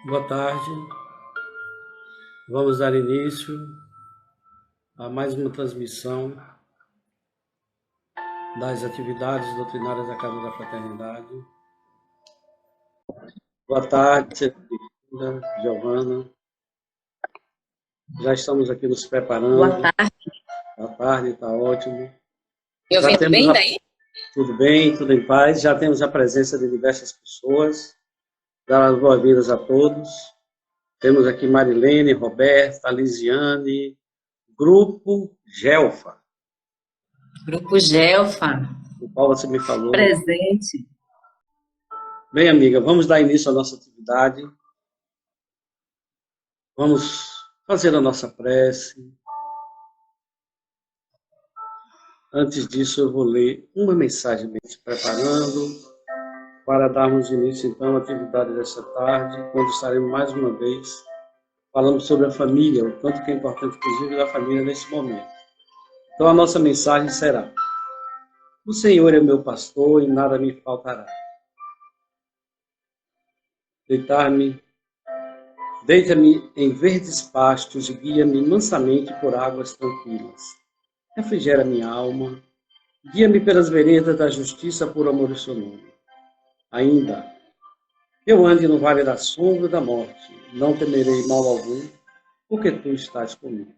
Boa tarde. Vamos dar início a mais uma transmissão das atividades doutrinárias da Casa da Fraternidade. Boa tarde, Cecília, Giovana. Já estamos aqui nos preparando. Boa tarde. Boa tarde, está ótimo. Me ouvindo bem daí? Tudo bem, tudo em paz. Já temos a presença de diversas pessoas. Dar as boas-vindas a todos. Temos aqui Marilene, Roberta, Lisiane, Grupo Gelfa. Grupo Gelfa. O qual você me falou. Presente. Bem, amiga, vamos dar início à nossa atividade. Vamos fazer a nossa prece. Antes disso, eu vou ler uma mensagem se preparando para darmos início, então, à atividade desta tarde, quando estaremos mais uma vez falando sobre a família, o quanto que é importante, inclusive, da família nesse momento. Então, a nossa mensagem será: o Senhor é meu pastor e nada me faltará. Deita-me em verdes pastos e guia-me mansamente por águas tranquilas. Refrigera minha alma, guia-me pelas veredas da justiça por amor do seu nome. Ainda eu ande no vale da sombra da morte, não temerei mal algum, porque tu estás comigo.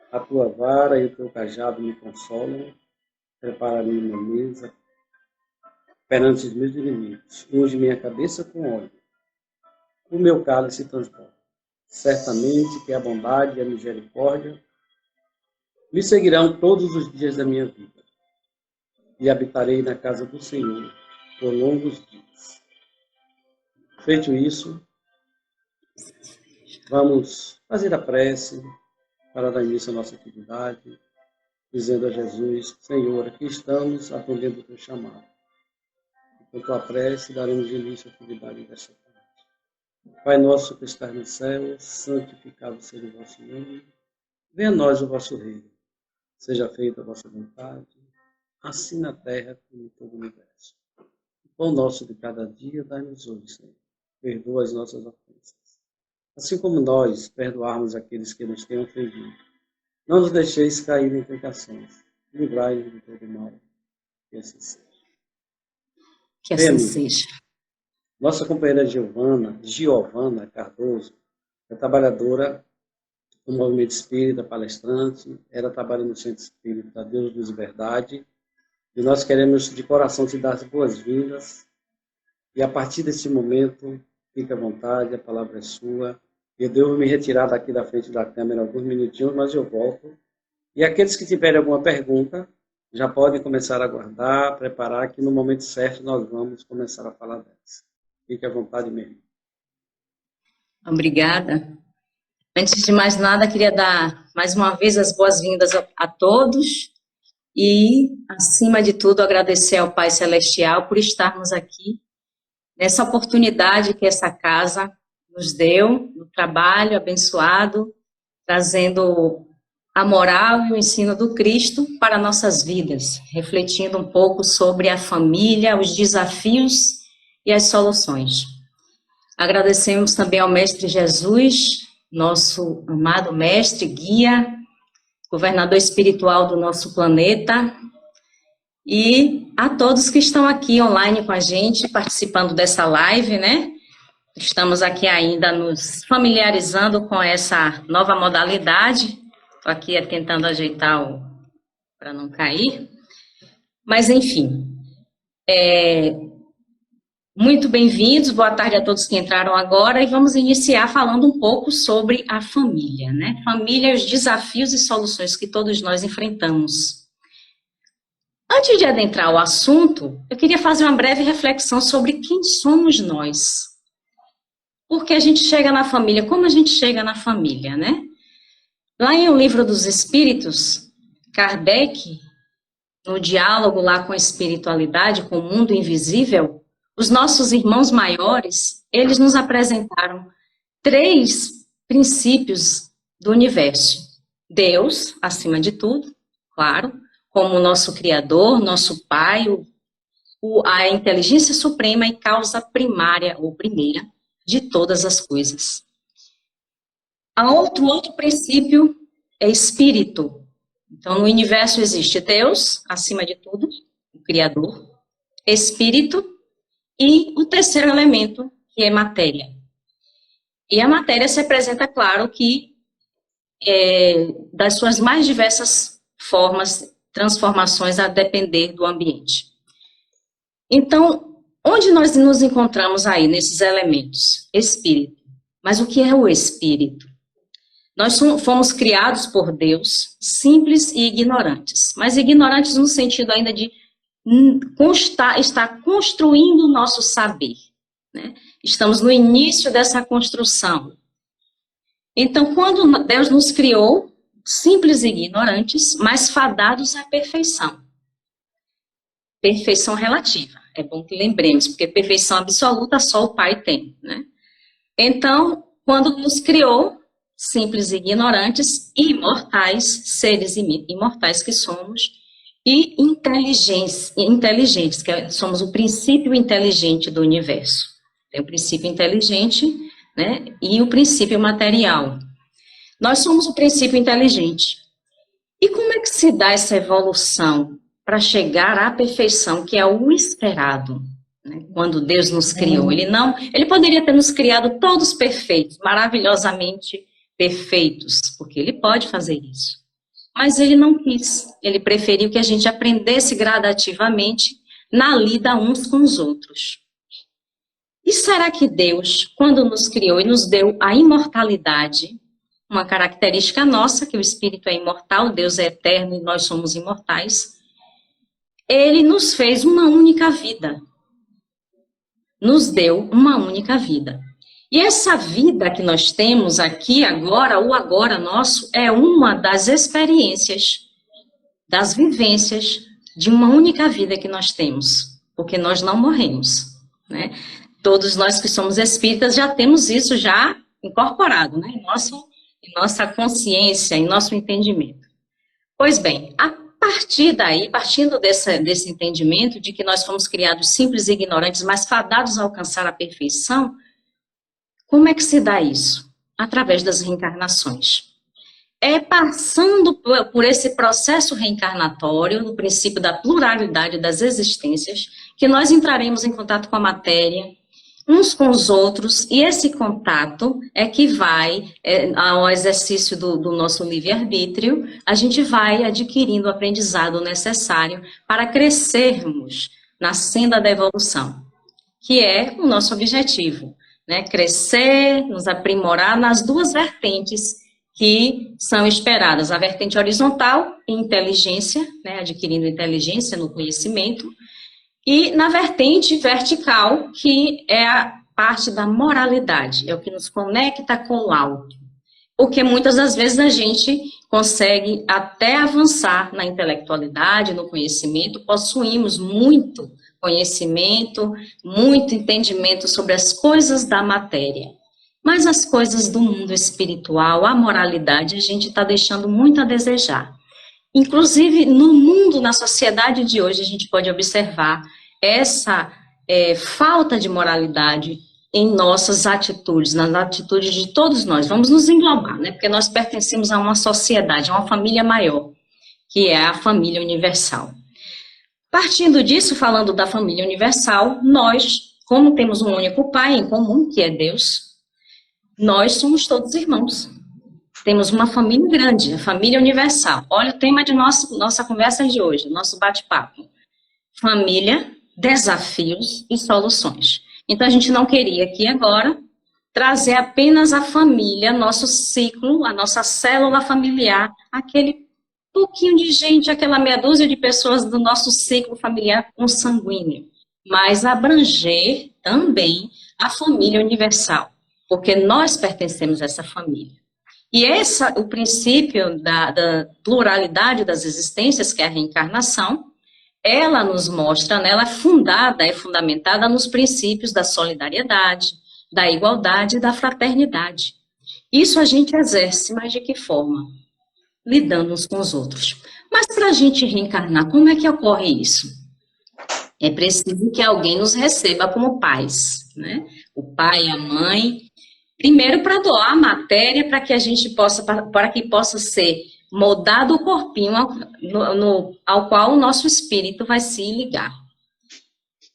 A tua vara e o teu cajado me consolam, prepara-me uma mesa perante os meus inimigos, unge minha cabeça com óleo, o meu cálice transborda. Certamente que a bondade e a misericórdia me seguirão todos os dias da minha vida, e habitarei na casa do Senhor por longos dias. Feito isso, vamos fazer a prece para dar início à nossa atividade, dizendo a Jesus: Senhor, aqui estamos atendendo o teu chamado. Com tua prece, daremos início à atividade desta tarde. Pai nosso que estás no céu, santificado seja o vosso nome. Venha a nós o vosso reino. Seja feita a vossa vontade, assim na terra como em todo o universo. O pão nosso de cada dia dai-nos hoje, Senhor. Perdoa as nossas ofensas, assim como nós perdoarmos aqueles que nos têm ofendido. Não nos deixeis cair em tentações. Livrai-nos de todo mal. Que assim seja. Que assim seja. Nossa companheira Giovana Cardoso, é trabalhadora do Movimento Espírita, palestrante. Ela trabalha no Centro Espírita Deus, Luz e Verdade. E nós queremos de coração te dar as boas-vindas. E a partir desse momento, fique à vontade, a palavra é sua. Eu devo me retirar daqui da frente da câmera alguns minutinhos, mas eu volto. E aqueles que tiverem alguma pergunta, já podem começar a aguardar, preparar, que no momento certo nós vamos começar a falar delas. Fique à vontade mesmo. Obrigada. Antes de mais nada, queria dar mais uma vez as boas-vindas a todos e, acima de tudo, agradecer ao Pai Celestial por estarmos aqui nessa oportunidade que essa casa nos deu, no trabalho abençoado, trazendo a moral e o ensino do Cristo para nossas vidas, refletindo um pouco sobre a família, os desafios e as soluções. Agradecemos também ao Mestre Jesus, nosso amado mestre, guia, governador espiritual do nosso planeta, e a todos que estão aqui online com a gente, participando dessa live, né? Estamos aqui ainda nos familiarizando com essa nova modalidade. Estou aqui tentando ajeitar para não cair. Mas, enfim, muito bem-vindos, boa tarde a todos que entraram agora, e vamos iniciar falando um pouco sobre a família, né? Família, os desafios e soluções que todos nós enfrentamos. Antes de adentrar o assunto, eu queria fazer uma breve reflexão sobre quem somos nós. Porque a gente chega na família, como a gente chega na família, né? Lá em O Livro dos Espíritos, Kardec, no diálogo lá com a espiritualidade, com o mundo invisível, os nossos irmãos maiores, eles nos apresentaram 3 princípios do universo. Deus, acima de tudo, claro, como nosso Criador, nosso Pai, a inteligência suprema e causa primária ou primeira. de todas as coisas. Outro princípio é espírito. Então, no universo existe Deus, acima de tudo, o Criador, espírito, e o terceiro elemento, que é matéria. E a matéria se apresenta, claro, que das suas mais diversas formas, transformações, a depender do ambiente. Então, onde nós nos encontramos aí, nesses elementos? Espírito. Mas o que é o espírito? Nós fomos criados por Deus, simples e ignorantes. Mas ignorantes no sentido ainda de estar construindo o nosso saber, né? Estamos no início dessa construção. Então, quando Deus nos criou, simples e ignorantes, mas fadados à perfeição. Perfeição relativa. É bom que lembremos, porque perfeição absoluta só o Pai tem, né? Então, quando nos criou, simples e ignorantes, e imortais, seres imortais que somos, e inteligentes, que somos o princípio inteligente do universo. Tem o princípio inteligente, né, e o princípio material. Nós somos o princípio inteligente. E como é que se dá essa evolução para chegar à perfeição, que é o esperado, né? Quando Deus nos criou, ele poderia ter nos criado todos perfeitos, maravilhosamente perfeitos, porque ele pode fazer isso. Mas ele não quis, ele preferiu que a gente aprendesse gradativamente na lida uns com os outros. E será que Deus, quando nos criou e nos deu a imortalidade, uma característica nossa, que o Espírito é imortal, Deus é eterno e nós somos imortais, ele nos fez uma única vida. Nos deu uma única vida. E essa vida que nós temos aqui, agora, o agora nosso, é uma das experiências, das vivências de uma única vida que nós temos, porque nós não morremos, né? Todos nós que somos espíritas já temos isso já incorporado, né? Em nossa consciência, em nosso entendimento. Pois bem, a partir daí, partindo desse entendimento de que nós fomos criados simples e ignorantes, mas fadados a alcançar a perfeição, como é que se dá isso? Através das reencarnações. É passando por esse processo reencarnatório, no princípio da pluralidade das existências, que nós entraremos em contato com a matéria, uns com os outros, e esse contato é que vai, ao exercício do nosso livre-arbítrio, a gente vai adquirindo o aprendizado necessário para crescermos na senda da evolução, que é o nosso objetivo, né? Crescer, nos aprimorar nas duas vertentes que são esperadas, a vertente horizontal, inteligência, né? Adquirindo inteligência no conhecimento, e na vertente vertical, que é a parte da moralidade, é o que nos conecta com o alto. Porque muitas das vezes a gente consegue até avançar na intelectualidade, no conhecimento, possuímos muito conhecimento, muito entendimento sobre as coisas da matéria. Mas as coisas do mundo espiritual, a moralidade, a gente está deixando muito a desejar. Inclusive, no mundo, na sociedade de hoje, a gente pode observar essa falta de moralidade em nossas atitudes, nas atitudes de todos nós. Vamos nos englobar, né? Porque nós pertencemos a uma sociedade, a uma família maior, que é a família universal. Partindo disso, falando da família universal, nós, como temos um único pai em comum, que é Deus, nós somos todos irmãos. Temos uma família grande, a família universal. Olha o tema de nossa conversa de hoje, nosso bate-papo. Família, desafios e soluções. Então, a gente não queria aqui agora trazer apenas a família, nosso ciclo, a nossa célula familiar, aquele pouquinho de gente, aquela meia dúzia de pessoas do nosso ciclo familiar consanguíneo, mas abranger também a família universal, porque nós pertencemos a essa família. E o princípio da pluralidade das existências, que é a reencarnação, ela nos mostra, né, ela é fundamentada nos princípios da solidariedade, da igualdade e da fraternidade. Isso a gente exerce, mas de que forma? Lidando uns com os outros. Mas para a gente reencarnar, como é que ocorre isso? É preciso que alguém nos receba como pais. né? O pai e a mãe, primeiro para doar a matéria para que a gente possa, para que possa ser moldado o corpinho ao qual o nosso espírito vai se ligar.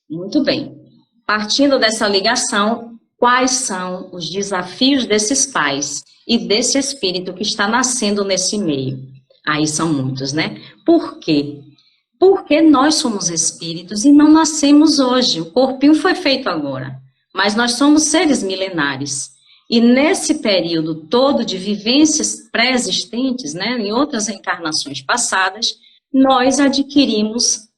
Muito bem. Partindo dessa ligação, quais são os desafios desses pais e desse espírito que está nascendo nesse meio? Aí são muitos, né? Por quê? Porque nós somos espíritos e não nascemos hoje. O corpinho foi feito agora, mas nós somos seres milenares. E nesse período todo de vivências pré-existentes, né, em outras encarnações passadas, nós adquirimos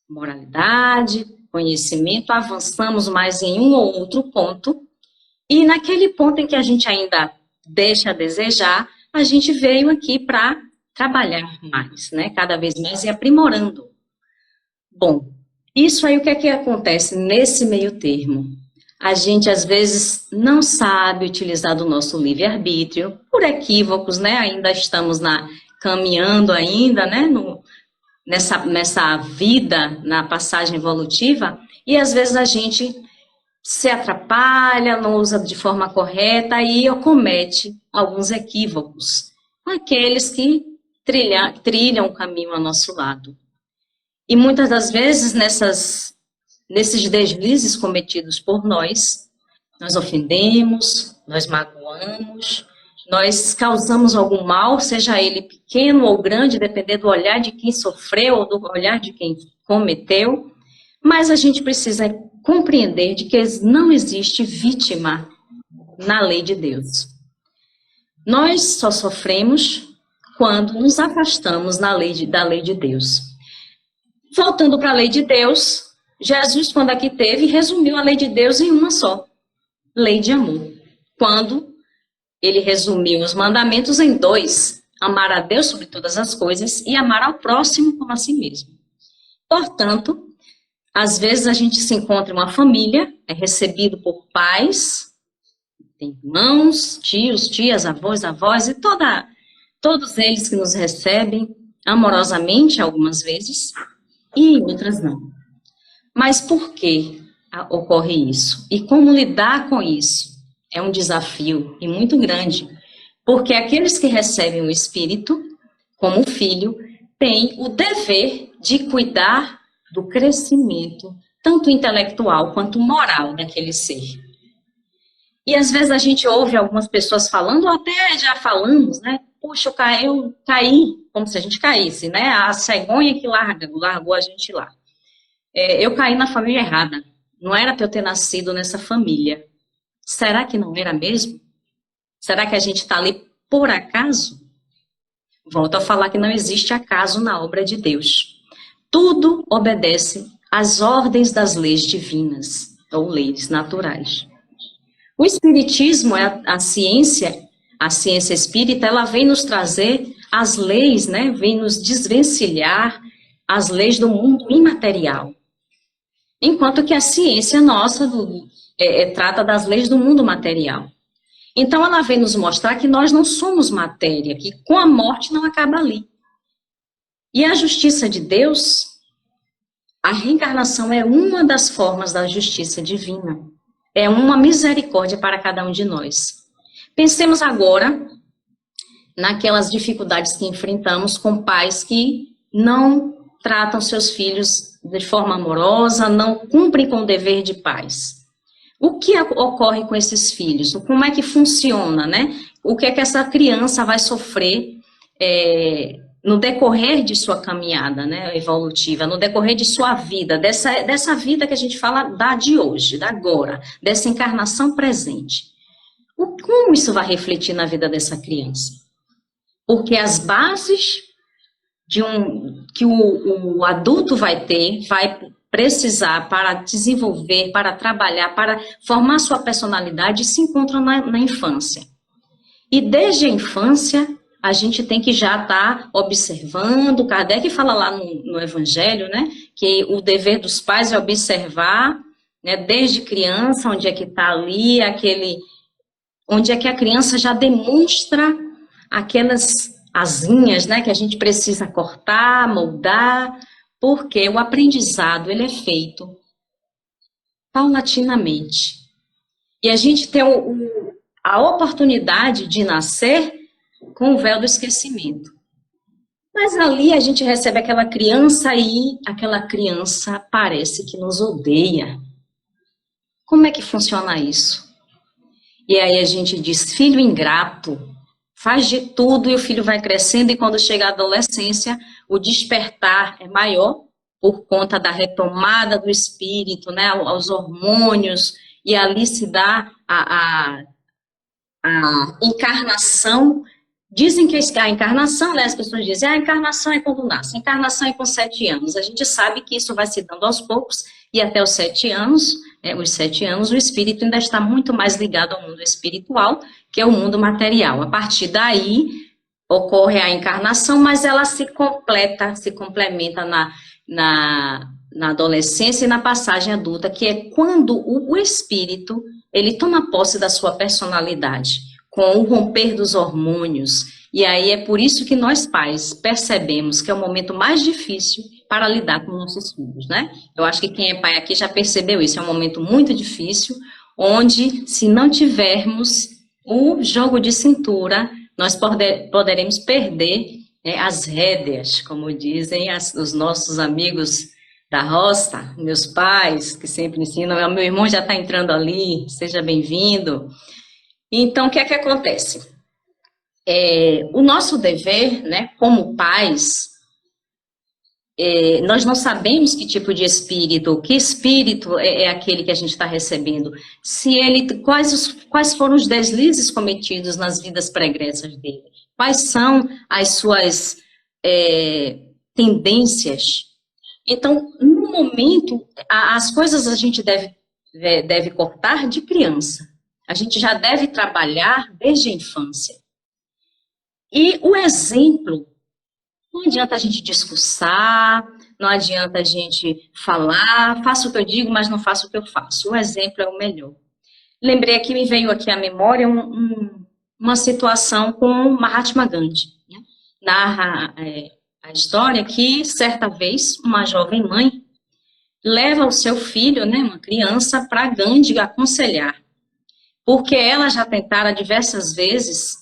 moralidade, conhecimento, avançamos mais em um ou outro ponto, e naquele ponto em que a gente ainda deixa a desejar, a gente veio aqui para trabalhar mais, né, cada vez mais e aprimorando. Bom, isso aí o que é que acontece nesse meio termo? A gente, às vezes, não sabe utilizar do nosso livre-arbítrio, por equívocos, né? Ainda estamos caminhando ainda, né? Nessa vida, na passagem evolutiva, e às vezes a gente se atrapalha, não usa de forma correta e comete alguns equívocos, aqueles que trilham o caminho ao nosso lado. E muitas das vezes, nesses deslizes cometidos por nós ofendemos, nós magoamos, nós causamos algum mal, seja ele pequeno ou grande, dependendo do olhar de quem sofreu ou do olhar de quem cometeu, mas a gente precisa compreender de que não existe vítima na lei de Deus. Nós só sofremos quando nos afastamos da lei de Deus. Voltando para a lei de Deus, Jesus, quando aqui teve, resumiu a lei de Deus em uma só, lei de amor. Quando ele resumiu os mandamentos em 2, amar a Deus sobre todas as coisas e amar ao próximo como a si mesmo. Portanto, às vezes a gente se encontra em uma família, é recebido por pais, tem irmãos, tios, tias, avós e todos eles que nos recebem amorosamente algumas vezes e outras não. Mas por que ocorre isso? E como lidar com isso? É um desafio e muito grande, porque aqueles que recebem o Espírito, como filho, têm o dever de cuidar do crescimento, tanto intelectual quanto moral daquele ser. E às vezes a gente ouve algumas pessoas falando, ou até já falamos, né? Puxa, eu caí, como se a gente caísse, né? A cegonha que largou a gente lá. Eu caí na família errada. Não era para eu ter nascido nessa família. Será que não era mesmo? Será que a gente está ali por acaso? Volto a falar que não existe acaso na obra de Deus. Tudo obedece às ordens das leis divinas, ou leis naturais. O Espiritismo, a ciência espírita, ela vem nos trazer as leis, né? Vem nos desvencilhar as leis do mundo imaterial. Enquanto que a ciência nossa trata das leis do mundo material. Então, ela vem nos mostrar que nós não somos matéria, que com a morte não acaba ali. E a justiça de Deus, a reencarnação é uma das formas da justiça divina. É uma misericórdia para cada um de nós. Pensemos agora naquelas dificuldades que enfrentamos com pais que não tratam seus filhos de forma amorosa, não cumprem com o dever de pais. O que ocorre com esses filhos? Como é que funciona, né? O que é que essa criança vai sofrer no decorrer de sua caminhada, né, evolutiva, no decorrer de sua vida, dessa vida que a gente fala de hoje, da agora, dessa encarnação presente. Como isso vai refletir na vida dessa criança? Porque as bases que o adulto vai precisar para desenvolver, para trabalhar, para formar sua personalidade, se encontram na infância. E desde a infância, a gente tem que já estar observando. Kardec fala lá no Evangelho, né, que o dever dos pais é observar, né, desde criança, onde é que está ali, onde é que a criança já demonstra aquelas asinhas, né, que a gente precisa cortar, moldar, porque o aprendizado ele é feito paulatinamente. E a gente tem a oportunidade de nascer com o véu do esquecimento. Mas ali a gente recebe aquela criança e aquela criança parece que nos odeia. Como é que funciona isso? E aí a gente diz, filho ingrato, faz de tudo e o filho vai crescendo e quando chega a adolescência, o despertar é maior por conta da retomada do espírito, né, aos hormônios, e ali se dá a encarnação. Dizem que a encarnação, né, as pessoas dizem, a encarnação é quando nasce, a encarnação é com 7 anos. A gente sabe que isso vai se dando aos poucos, e até os 7 anos, os 7 anos, o espírito ainda está muito mais ligado ao mundo espiritual, que é o mundo material. A partir daí, ocorre a encarnação, mas ela se completa, se complementa na adolescência e na passagem adulta, que é quando o espírito, ele toma posse da sua personalidade, com o romper dos hormônios, e aí é por isso que nós pais percebemos que é o momento mais difícil para lidar com nossos filhos, né? Eu acho que quem é pai aqui já percebeu isso, é um momento muito difícil, onde se não tivermos o jogo de cintura, nós poderemos perder as rédeas, como dizem os nossos amigos da roça, meus pais, que sempre ensinam, meu irmão já está entrando ali, seja bem-vindo. Então, o que é que acontece? O nosso dever, né, como pais, nós não sabemos que tipo de espírito, que espírito é aquele que a gente está recebendo, quais foram os deslizes cometidos nas vidas pregressas dele, quais são as suas tendências. Então, no momento, as coisas a gente deve cortar de criança. A gente já deve trabalhar desde a infância. E o exemplo, não adianta a gente discursar, não adianta a gente falar, faço o que eu digo, mas não faço o que eu faço. O exemplo é o melhor. Lembrei aqui, me veio aqui à memória uma situação com Mahatma Gandhi. Né? Narra a história que, certa vez, uma jovem mãe leva o seu filho, né, uma criança, para Gandhi aconselhar. Porque ela já tentara diversas vezes,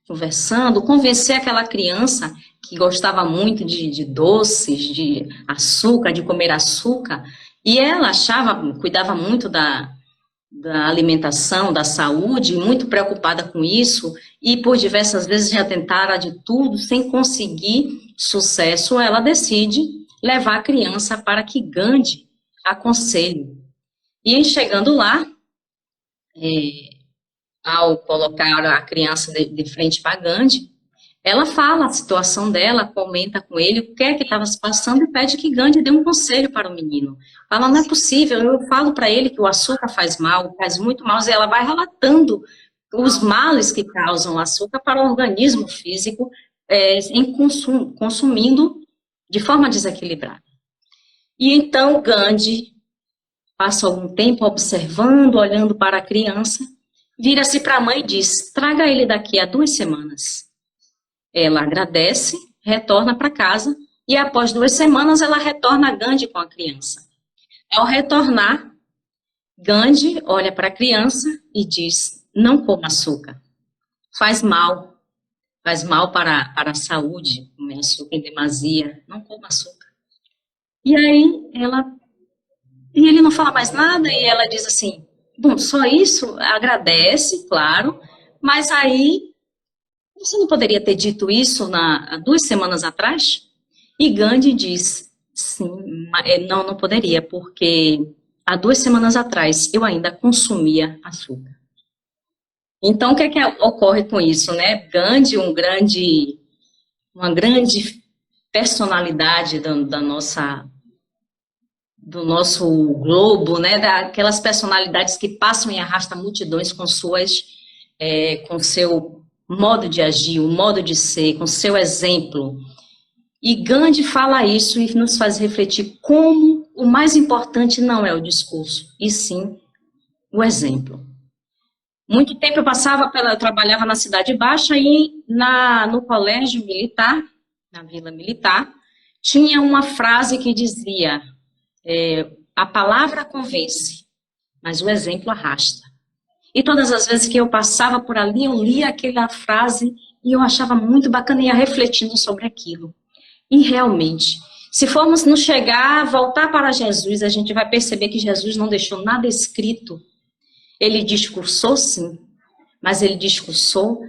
conversando, convencer aquela criança que gostava muito de doces, de açúcar, de comer açúcar, e ela cuidava muito da alimentação, da saúde, muito preocupada com isso, e por diversas vezes já tentara de tudo, sem conseguir sucesso, ela decide levar a criança para que Gandhi aconselhe. E chegando lá, ao colocar a criança de frente para Gandhi, ela fala a situação dela, comenta com ele o que é que estava se passando e pede que Gandhi dê um conselho para o menino. Fala, não é possível, eu falo para ele que o açúcar faz mal, faz muito mal, e ela vai relatando os males que causam o açúcar para o organismo físico consumindo de forma desequilibrada. E então Gandhi passa algum tempo observando, olhando para a criança, vira-se para a mãe e diz, traga ele daqui a 2 semanas. Ela agradece, retorna para casa, e após 2 semanas ela retorna a Gandhi com a criança. Ao retornar, Gandhi olha para a criança e diz, não coma açúcar, faz mal para a saúde, comer açúcar em demasia, não coma açúcar. E aí ele não fala mais nada, e ela diz assim, bom, só isso, agradece, claro, mas aí você não poderia ter dito isso há 2 semanas atrás? E Gandhi diz, sim, não poderia, porque há 2 semanas atrás eu ainda consumia açúcar. Então, o que é que ocorre com isso, né? Gandhi, uma grande personalidade do nosso globo, né? Daquelas personalidades que passam e arrastam multidões com com seu modo de agir, o modo de ser, com seu exemplo. E Gandhi fala isso e nos faz refletir como o mais importante não é o discurso, e sim o exemplo. Muito tempo eu trabalhava na Cidade Baixa e no colégio militar, na Vila Militar, tinha uma frase que dizia, a palavra convence, mas o exemplo arrasta. E todas as vezes que eu passava por ali, eu lia aquela frase e eu achava muito bacana e ia refletindo sobre aquilo. E realmente, se formos nos chegar, voltar para Jesus, a gente vai perceber que Jesus não deixou nada escrito. Ele discursou sim, mas ele discursou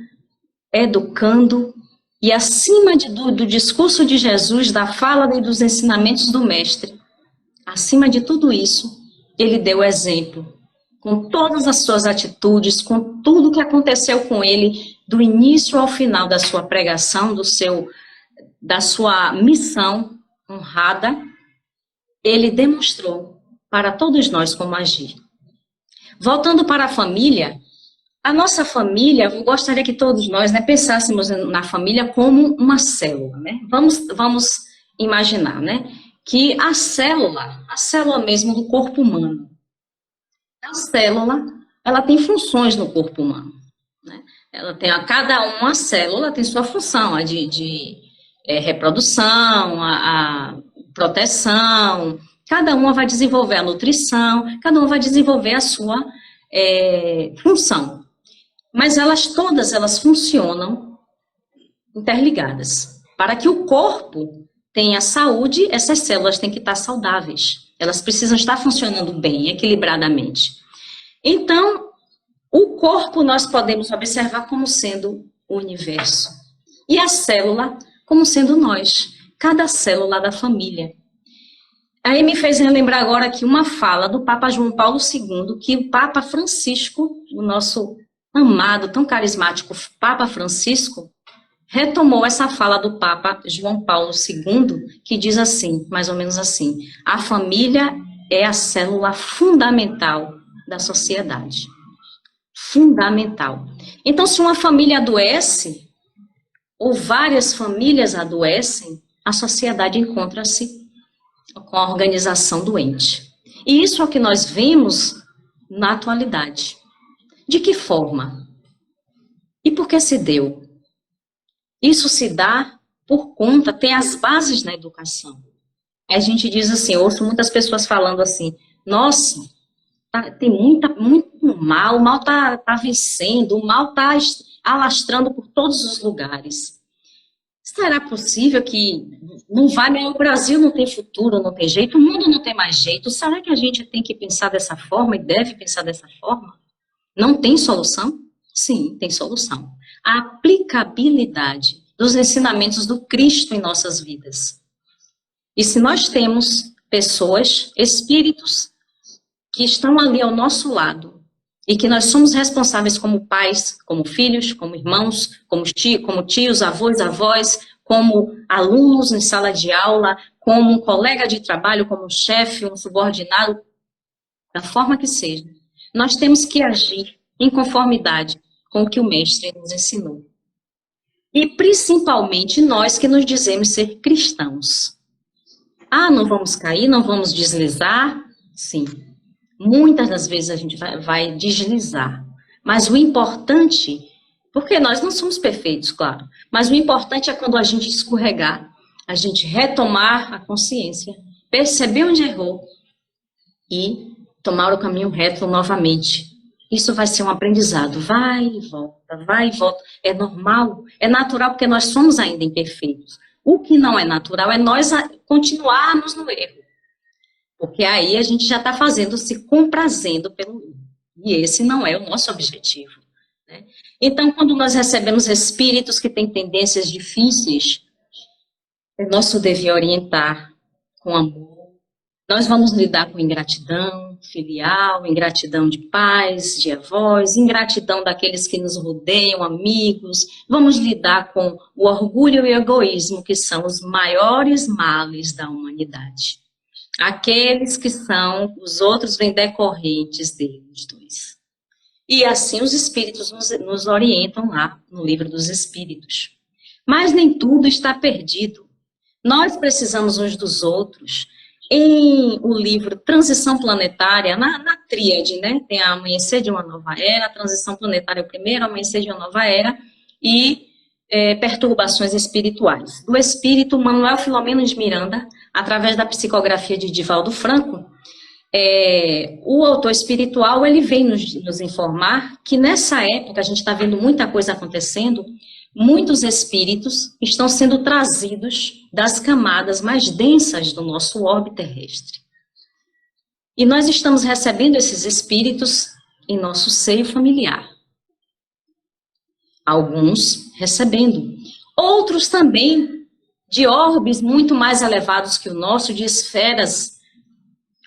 educando e acima do discurso de Jesus, da fala e dos ensinamentos do mestre, acima de tudo isso, ele deu exemplo. Com todas as suas atitudes, com tudo que aconteceu com ele, do início ao final da sua pregação, da sua missão honrada, ele demonstrou para todos nós como agir. Voltando para a família, a nossa família, eu gostaria que todos nós, né, pensássemos na família como uma célula, né? Vamos imaginar, né, que a célula mesmo do corpo humano, a célula, ela tem funções no corpo humano, né? Ela tem, cada uma célula tem sua função, a de reprodução, a proteção, cada uma vai desenvolver a nutrição, cada uma vai desenvolver a sua função. Mas todas elas funcionam interligadas. Para que o corpo tenha saúde, essas células têm que estar saudáveis. Elas precisam estar funcionando bem, equilibradamente. Então, o corpo nós podemos observar como sendo o universo. E a célula como sendo nós, cada célula da família. Aí me fez lembrar agora aqui uma fala do Papa João Paulo II, que o Papa Francisco, o nosso amado, tão carismático Papa Francisco, retomou essa fala do Papa João Paulo II, que diz assim, mais ou menos assim: a família é a célula fundamental da sociedade. Fundamental. Então, se uma família adoece, ou várias famílias adoecem, a sociedade encontra-se com a organização doente. E isso é o que nós vemos na atualidade. De que forma? E por que se deu? Isso se dá por conta, tem as bases na educação. A gente diz assim, eu ouço muitas pessoas falando assim, nossa, tem muito mal, o mal está vencendo, o mal está alastrando por todos os lugares. Será possível que não vai, o Brasil não tem futuro, não tem jeito, o mundo não tem mais jeito? Será que a gente tem que pensar dessa forma e deve pensar dessa forma? Não tem solução? Sim, tem solução. A aplicabilidade dos ensinamentos do Cristo em nossas vidas. E se nós temos pessoas, espíritos, que estão ali ao nosso lado, e que nós somos responsáveis como pais, como filhos, como irmãos, como tios, avós, como alunos em sala de aula, como um colega de trabalho, como um chefe, um subordinado, da forma que seja. Nós temos que agir em conformidade com o que o Mestre nos ensinou. E principalmente nós que nos dizemos ser cristãos. Ah, não vamos cair, não vamos deslizar? Sim. Muitas das vezes a gente vai deslizar. Mas o importante, porque nós não somos perfeitos, claro, mas o importante é quando a gente escorregar, a gente retomar a consciência, perceber onde errou e tomar o caminho reto novamente. Isso vai ser um aprendizado, vai e volta, é normal, é natural porque nós somos ainda imperfeitos. O que não é natural é nós continuarmos no erro. Porque aí a gente já está se comprazendo pelo erro. E esse não é o nosso objetivo, né? Então, quando nós recebemos espíritos que têm tendências difíceis, é nosso dever orientar com amor. Nós vamos lidar com ingratidão filial, ingratidão de pais, de avós, ingratidão daqueles que nos rodeiam, amigos. Vamos lidar com o orgulho e o egoísmo, que são os maiores males da humanidade. Aqueles que são, os outros vêm decorrentes deles dois. E assim os espíritos nos orientam lá no Livro dos Espíritos. Mas nem tudo está perdido. Nós precisamos uns dos outros. Em o livro Transição Planetária, na tríade, né? Tem a Amanhecer de uma Nova Era, a Transição Planetária o primeiro, Amanhecer de uma Nova Era e Perturbações Espirituais. Do espírito Manuel Filomeno de Miranda, através da psicografia de Divaldo Franco, o autor espiritual, ele vem nos informar que nessa época, a gente está vendo muita coisa acontecendo, muitos espíritos estão sendo trazidos das camadas mais densas do nosso orbe terrestre. E nós estamos recebendo esses espíritos em nosso seio familiar. Alguns recebendo. Outros também de orbes muito mais elevados que o nosso, de esferas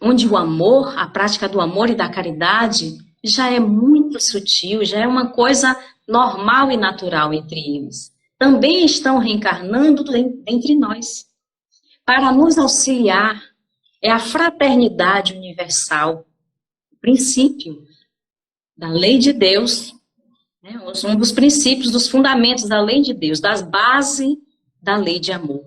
onde o amor, a prática do amor e da caridade já é muito sutil, já é uma coisa normal e natural entre eles. Também estão reencarnando entre nós para nos auxiliar. É a fraternidade universal, o princípio da lei de Deus, né? Um dos princípios, dos fundamentos da lei de Deus, das bases da lei de amor.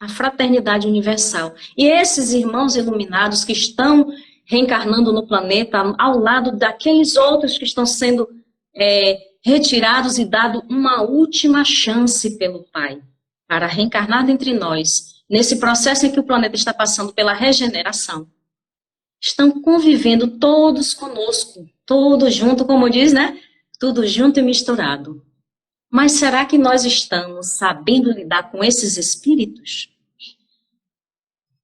A fraternidade universal. E esses irmãos iluminados que estão reencarnando no planeta ao lado daqueles outros que estão sendo retirados e dado uma última chance pelo Pai para reencarnar entre nós, nesse processo em que o planeta está passando pela regeneração. Estão convivendo todos conosco, todos junto, como diz, né? Tudo junto e misturado. Mas será que nós estamos sabendo lidar com esses espíritos?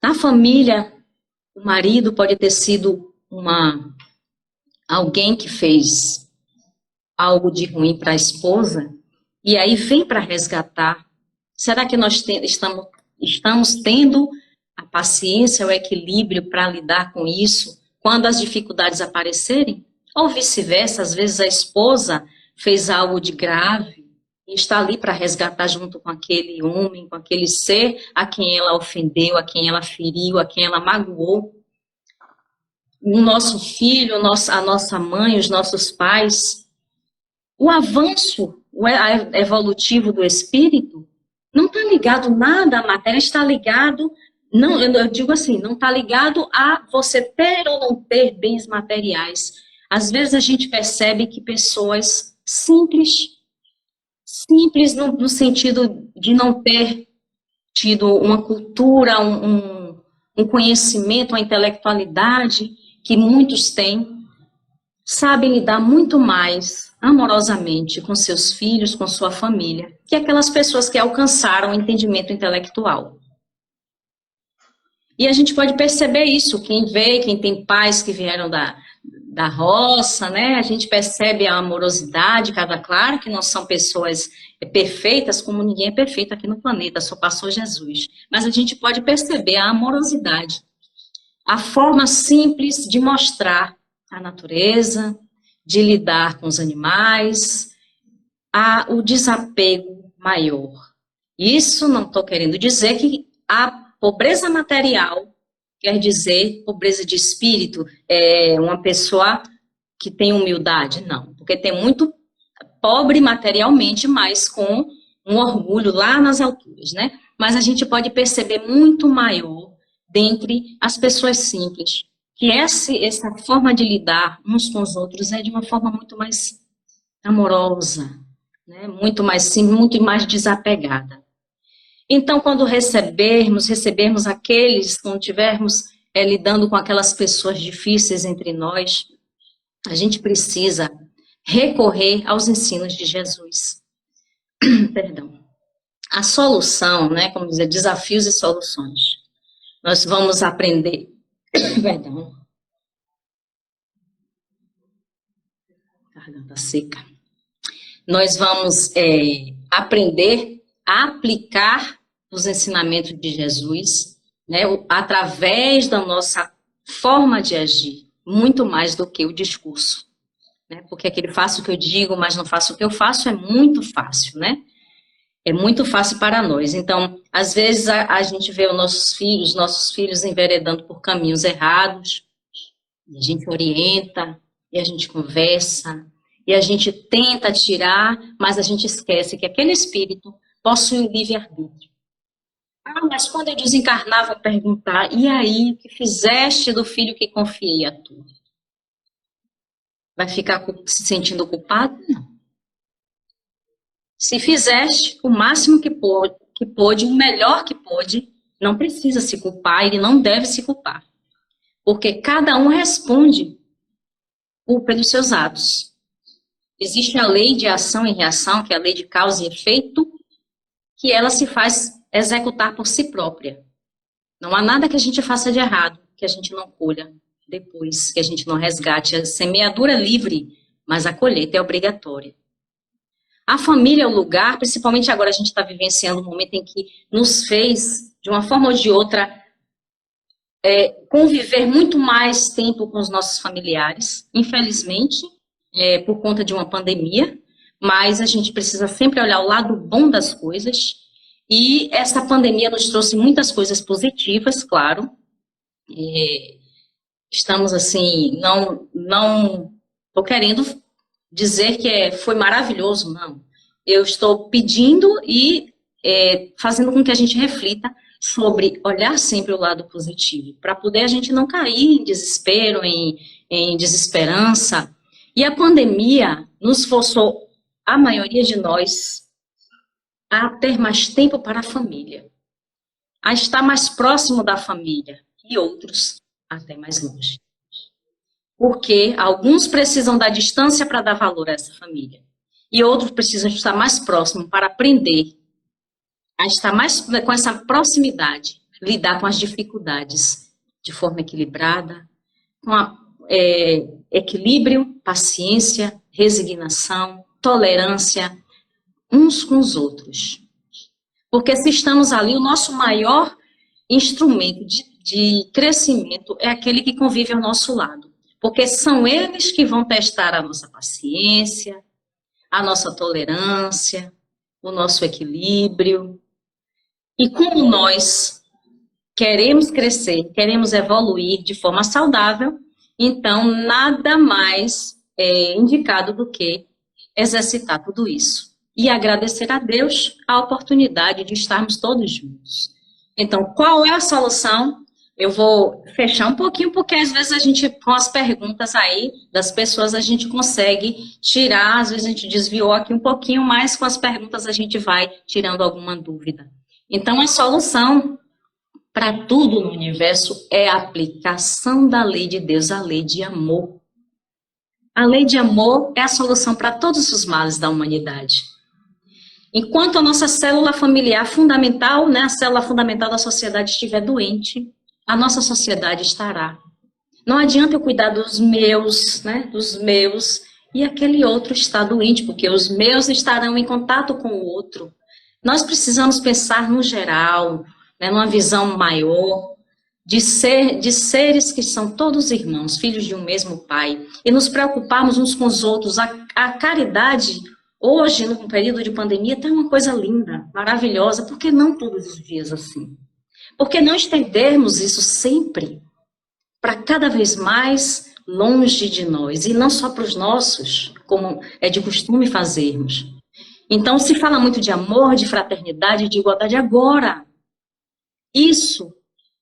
Na família, o marido pode ter sido alguém que fez algo de ruim para a esposa, e aí vem para resgatar. Será que nós estamos tendo a paciência, o equilíbrio para lidar com isso quando as dificuldades aparecerem? Ou vice-versa, às vezes a esposa fez algo de grave e está ali para resgatar junto com aquele homem, com aquele ser a quem ela ofendeu, a quem ela feriu, a quem ela magoou. O nosso filho, a nossa mãe, os nossos pais. O avanço evolutivo do espírito não está ligado nada à matéria, está ligado, não, eu digo assim, não está ligado a você ter ou não ter bens materiais. Às vezes a gente percebe que pessoas simples no sentido de não ter tido uma cultura, um conhecimento, uma intelectualidade que muitos têm, sabem lidar muito mais amorosamente com seus filhos, com sua família, que aquelas pessoas que alcançaram o entendimento intelectual. E a gente pode perceber isso, quem tem pais que vieram da roça, né? A gente percebe a amorosidade, claro que não são pessoas perfeitas, como ninguém é perfeito aqui no planeta, só passou Jesus. Mas a gente pode perceber a amorosidade, a forma simples de mostrar a natureza, de lidar com os animais, o desapego maior. Isso não estou querendo dizer que a pobreza material quer dizer pobreza de espírito, uma pessoa que tem humildade, não. Porque tem muito pobre materialmente, mas com um orgulho lá nas alturas, né? Mas a gente pode perceber muito maior dentre as pessoas simples, que essa forma de lidar uns com os outros é de uma forma muito mais amorosa, né? Muito mais simples, muito mais desapegada. Então, quando recebermos aqueles, quando tivermos lidando com aquelas pessoas difíceis entre nós, a gente precisa recorrer aos ensinos de Jesus. Perdão. A solução, né, como dizer, desafios e soluções. Nós vamos aprender, perdão, garganta seca. Nós vamos aprender a aplicar os ensinamentos de Jesus, né, através da nossa forma de agir, muito mais do que o discurso, né, porque aquele faço o que eu digo, mas não faço o que eu faço é muito fácil, né? É muito fácil para nós. Então, às vezes a gente vê os nossos filhos enveredando por caminhos errados, e a gente orienta, e a gente conversa, e a gente tenta tirar, mas a gente esquece que aquele espírito possui o livre-arbítrio. Mas quando eu desencarnar, vou perguntar, e aí, o que fizeste do filho que confiei a tu? Vai ficar se sentindo culpado? Não. Se fizeste o máximo que pôde, o melhor que pôde, não precisa se culpar, ele não deve se culpar. porque cada um responde pelos seus atos. Existe a lei de ação e reação, que é a lei de causa e efeito, que ela se faz executar por si própria. Não há nada que a gente faça de errado, que a gente não colha depois, que a gente não resgate. A semeadura é livre, mas a colheita é obrigatória. A família é o lugar, principalmente agora a gente está vivenciando um momento em que nos fez, de uma forma ou de outra, conviver muito mais tempo com os nossos familiares, infelizmente, por conta de uma pandemia, mas a gente precisa sempre olhar o lado bom das coisas, e essa pandemia nos trouxe muitas coisas positivas, claro. Estamos assim, não estou querendo dizer que foi maravilhoso, não. Eu estou pedindo e fazendo com que a gente reflita sobre olhar sempre o lado positivo, para poder a gente não cair em desespero, em desesperança. E a pandemia nos forçou, a maioria de nós, a ter mais tempo para a família, a estar mais próximo da família, e outros até mais longe. Porque alguns precisam da distância para dar valor a essa família, e outros precisam estar mais próximo para aprender a estar mais com essa proximidade, lidar com as dificuldades de forma equilibrada, com equilíbrio, paciência, resignação, tolerância uns com os outros. Porque se estamos ali, o nosso maior instrumento de crescimento é aquele que convive ao nosso lado. Porque são eles que vão testar a nossa paciência, a nossa tolerância, o nosso equilíbrio. E como nós queremos crescer, queremos evoluir de forma saudável, então nada mais é indicado do que exercitar tudo isso. E agradecer a Deus a oportunidade de estarmos todos juntos. Então, qual é a solução? Eu vou fechar um pouquinho, porque às vezes a gente, com as perguntas aí das pessoas, a gente consegue tirar, às vezes a gente desviou aqui um pouquinho, mas com as perguntas a gente vai tirando alguma dúvida. Então, a solução para tudo no universo é a aplicação da lei de Deus, a lei de amor. A lei de amor é a solução para todos os males da humanidade. Enquanto a nossa célula familiar fundamental, né, a célula fundamental da sociedade estiver doente, a nossa sociedade estará. Não adianta eu cuidar dos meus, e aquele outro está doente, porque os meus estarão em contato com o outro. Nós precisamos pensar no geral, né, numa visão maior, de seres que são todos irmãos, filhos de um mesmo pai, e nos preocuparmos uns com os outros. A caridade, hoje, no período de pandemia, está uma coisa linda, maravilhosa. Por que não todos os dias assim? Por que não estendermos isso sempre para cada vez mais longe de nós, e não só para os nossos, como é de costume fazermos? Então, se fala muito de amor, de fraternidade, de igualdade agora.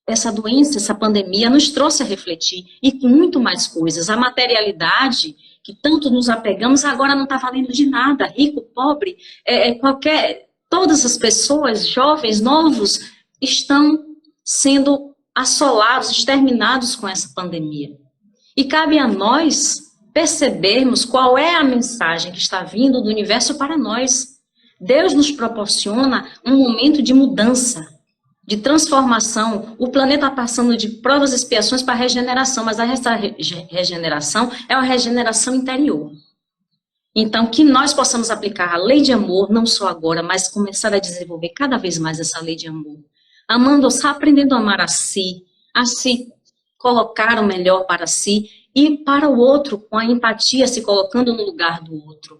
Essa doença, essa pandemia nos trouxe a refletir, e com muito mais coisas. A materialidade, que tanto nos apegamos, agora não está valendo de nada. Rico, pobre, todas as pessoas, jovens, novos, estão sendo assolados, exterminados com essa pandemia. E cabe a nós percebermos qual é a mensagem que está vindo do universo para nós. Deus nos proporciona um momento de mudança, de transformação. O planeta está passando de provas e expiações para regeneração, mas essa regeneração é uma regeneração interior. Então, que nós possamos aplicar a lei de amor, não só agora, mas começar a desenvolver cada vez mais essa lei de amor. Amando, aprendendo a amar a se colocar o melhor para si e para o outro, com a empatia, se colocando no lugar do outro.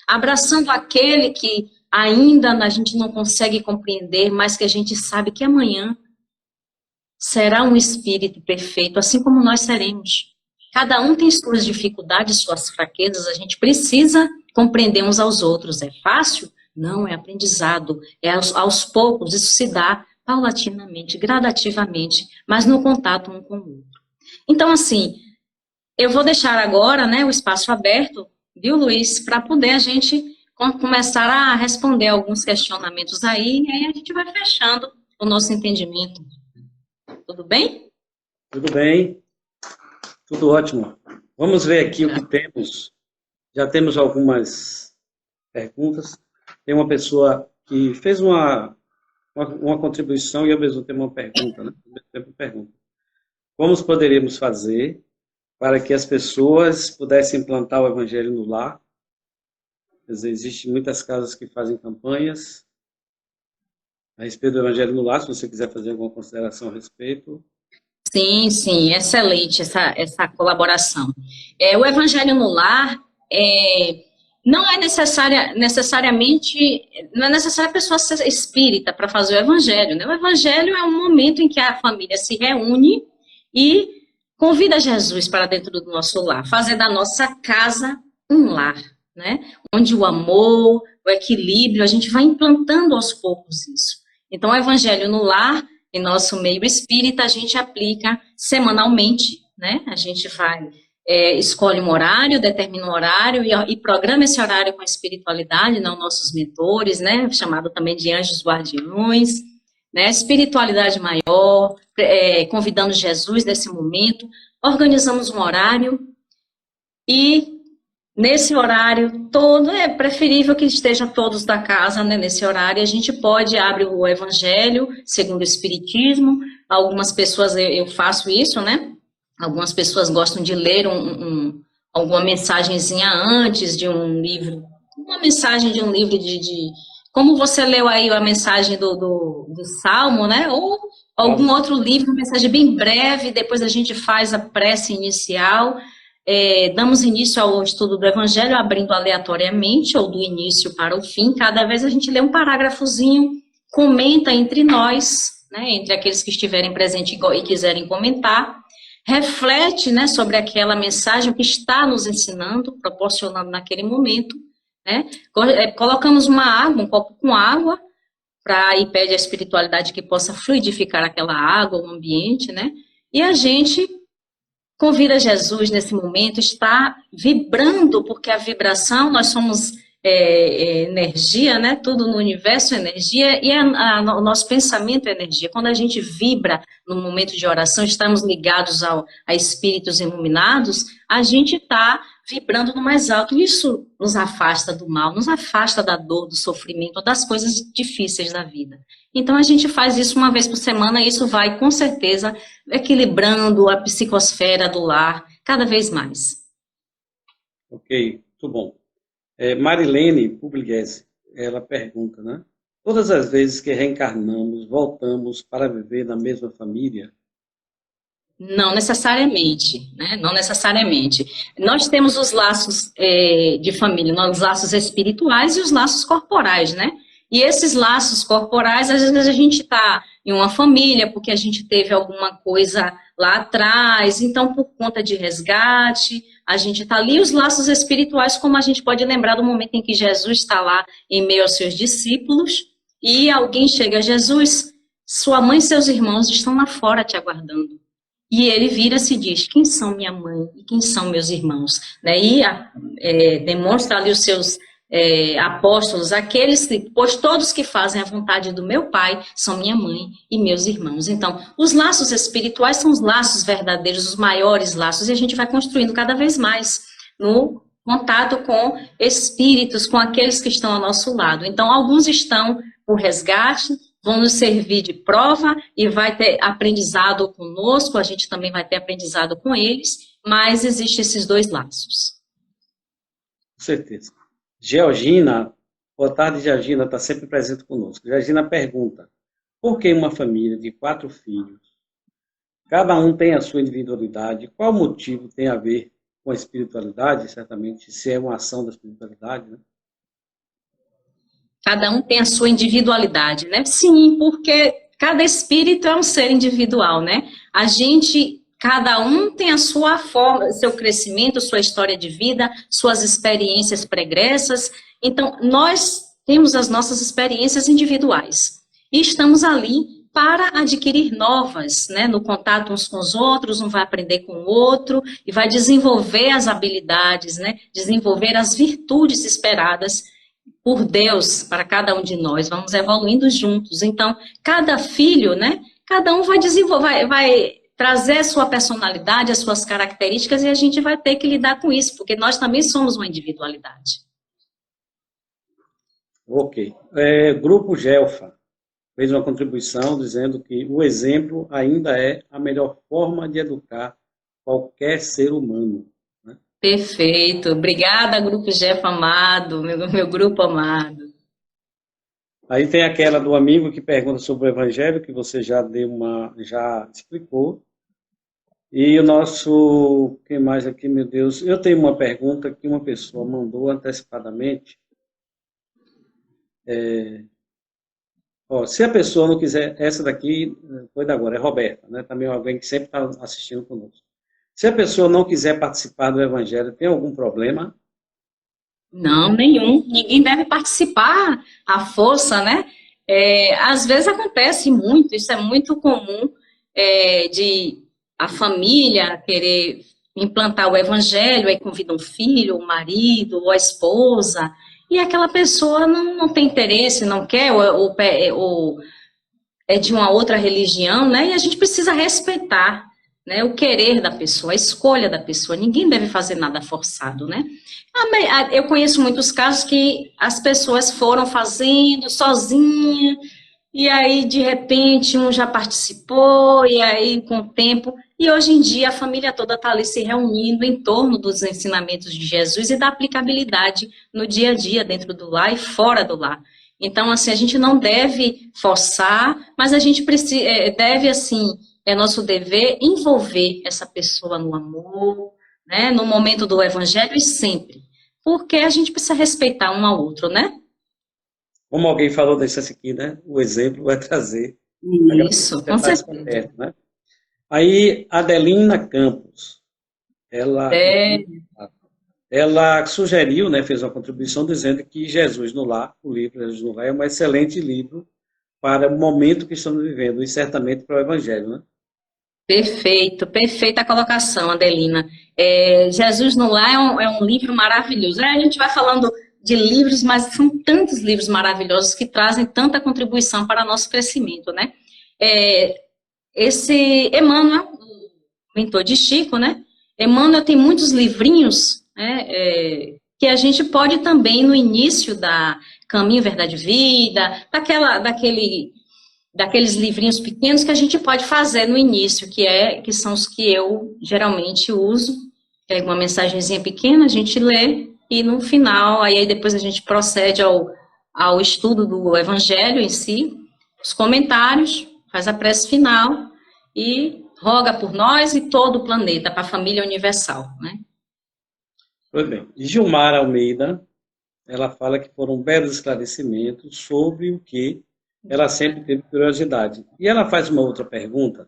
Abraçando aquele que ainda a gente não consegue compreender, mas que a gente sabe que amanhã será um espírito perfeito, assim como nós seremos. Cada um tem suas dificuldades, suas fraquezas, a gente precisa compreender uns aos outros. É fácil? Não, é aprendizado. É aos poucos, isso se dá paulatinamente, gradativamente, mas no contato um com o outro. Então, assim, eu vou deixar agora, né, o espaço aberto, viu, Luiz, para poder a gente começar a responder alguns questionamentos aí, e aí a gente vai fechando o nosso entendimento. Tudo bem? Tudo bem. Tudo ótimo. Vamos ver aqui o que temos. Já temos algumas perguntas. Tem uma pessoa que fez uma contribuição e ao mesmo tempo uma pergunta, né? Ao mesmo tempo pergunta. Como poderíamos fazer para que as pessoas pudessem implantar o Evangelho no lar? Quer dizer, existem muitas casas que fazem campanhas a respeito do Evangelho no lar, se você quiser fazer alguma consideração a respeito. Sim, sim, excelente essa colaboração. O Evangelho no lar não é necessariamente a pessoa ser espírita para fazer o Evangelho, né? O Evangelho é um momento em que a família se reúne e convida Jesus para dentro do nosso lar, fazer da nossa casa um lar, né? Onde o amor, o equilíbrio, a gente vai implantando aos poucos isso. Então, o Evangelho no lar, em nosso meio espírita, a gente aplica semanalmente, né? A gente vai, escolhe um horário, determina um horário e programa esse horário com a espiritualidade, não nossos mentores, né? Chamado também de anjos guardiões, né? Espiritualidade maior, convidando Jesus nesse momento. Organizamos um horário e nesse horário todo, é preferível que estejam todos da casa, né, nesse horário, a gente pode abrir o Evangelho segundo o Espiritismo. Algumas pessoas, eu faço isso, né? Algumas pessoas gostam de ler alguma mensagenzinha antes de um livro, uma mensagem de um livro como você leu aí a mensagem do Salmo, né? Ou algum outro livro, uma mensagem bem breve, depois a gente faz a prece inicial. Damos início ao estudo do Evangelho, abrindo aleatoriamente, ou do início para o fim. Cada vez a gente lê um parágrafozinho, comenta entre nós, né, entre aqueles que estiverem presentes e quiserem comentar, reflete, né, sobre aquela mensagem que está nos ensinando, proporcionando naquele momento, né. Colocamos um copo com água, e pede à espiritualidade que possa fluidificar aquela água, o ambiente, né, e a gente convida Jesus nesse momento, está vibrando, porque a vibração, nós somos energia, né? Tudo no universo é energia, e o nosso pensamento é energia. Quando a gente vibra no momento de oração, estamos ligados a espíritos iluminados, a gente está vibrando no mais alto. Isso nos afasta do mal, nos afasta da dor, do sofrimento, das coisas difíceis da vida. Então, a gente faz isso uma vez por semana, e isso vai, com certeza, equilibrando a psicosfera do lar cada vez mais. Ok, muito bom. Marilene Pugliese, ela pergunta, né? Todas as vezes que reencarnamos, voltamos para viver na mesma família? Não necessariamente, né? Não necessariamente. Nós temos os laços de família, os laços espirituais e os laços corporais, né? E esses laços corporais, às vezes a gente está em uma família porque a gente teve alguma coisa lá atrás, então por conta de resgate, a gente está ali. Os laços espirituais, como a gente pode lembrar do momento em que Jesus está lá em meio aos seus discípulos, e alguém chega a Jesus, sua mãe e seus irmãos estão lá fora te aguardando. E ele vira-se e diz, quem são minha mãe e quem são meus irmãos? Né? E demonstra ali os seus apóstolos, pois todos que fazem a vontade do meu Pai são minha mãe e meus irmãos. Então, os laços espirituais são os laços verdadeiros, os maiores laços, e a gente vai construindo cada vez mais no contato com espíritos, com aqueles que estão ao nosso lado. Então, alguns estão por resgate, vão nos servir de prova e vai ter aprendizado conosco, a gente também vai ter aprendizado com eles, mas existem esses dois laços. Com certeza. Georgina, boa tarde, Georgina, está sempre presente conosco. Georgina pergunta, por que uma família de 4 filhos, cada um tem a sua individualidade, qual motivo tem a ver com a espiritualidade? Certamente, se é uma ação da espiritualidade, né? Cada um tem a sua individualidade, né? Sim, porque cada espírito é um ser individual, né? Cada um tem a sua forma, seu crescimento, sua história de vida, suas experiências pregressas. Então, nós temos as nossas experiências individuais. E estamos ali para adquirir novas, né? No contato uns com os outros, um vai aprender com o outro e vai desenvolver as habilidades, né? Desenvolver as virtudes esperadas por Deus para cada um de nós. Vamos evoluindo juntos. Então, cada filho, né? Cada um vai desenvolver, vai trazer a sua personalidade, as suas características, e a gente vai ter que lidar com isso, porque nós também somos uma individualidade. Ok. Grupo Gelfa fez uma contribuição dizendo que o exemplo ainda é a melhor forma de educar qualquer ser humano. Né? Perfeito. Obrigada, Grupo Jeff amado, meu grupo amado. Aí tem aquela do amigo que pergunta sobre o Evangelho, que você já já explicou. E o nosso, quem mais aqui, meu Deus? Eu tenho uma pergunta que uma pessoa mandou antecipadamente. Se a pessoa não quiser, essa daqui foi da agora, é Roberta, né? Também alguém que sempre está assistindo conosco. Se a pessoa não quiser participar do Evangelho, tem algum problema? Não, nenhum. Ninguém deve participar à força, né? Às vezes acontece muito, isso é muito comum, de a família querer implantar o evangelho, aí convida um filho, um marido, ou a esposa, e aquela pessoa não tem interesse, não quer, ou é de uma outra religião, né? E a gente precisa respeitar, né, o querer da pessoa, a escolha da pessoa. Ninguém deve fazer nada forçado, né? Eu conheço muitos casos que as pessoas foram fazendo sozinha, e aí, de repente, um já participou, e aí, com o tempo... E hoje em dia, a família toda está ali se reunindo em torno dos ensinamentos de Jesus e da aplicabilidade no dia a dia, dentro do lar e fora do lar. Então, assim, a gente não deve forçar, mas a gente deve, assim, é nosso dever envolver essa pessoa no amor, né, no momento do evangelho e sempre. Porque a gente precisa respeitar um ao outro, né? Como alguém falou desse aqui, né? O exemplo vai trazer. Isso, com certeza. Perto, né? Aí, Adelina Campos, ela sugeriu, né, fez uma contribuição dizendo que Jesus no Lar, o livro Jesus no Lar, é um excelente livro para o momento que estamos vivendo, e certamente para o Evangelho, né? Perfeito, perfeita a colocação, Adelina. Jesus no Lar é um livro maravilhoso. A gente vai falando de livros, mas são tantos livros maravilhosos que trazem tanta contribuição para nosso crescimento, né? Esse Emmanuel, o mentor de Chico, né? Emmanuel tem muitos livrinhos, né, que a gente pode também, no início da Caminho, Verdade e Vida, daqueles livrinhos pequenos que a gente pode fazer no início, que são os que eu geralmente uso. Pega uma mensagenzinha pequena, a gente lê, e no final, aí depois a gente procede ao estudo do Evangelho em si, os comentários, faz a prece final e roga por nós e todo o planeta, para a família universal, né? Pois bem. Gilmar Almeida, ela fala que foram belos esclarecimentos sobre o que ela sempre teve curiosidade. E ela faz uma outra pergunta,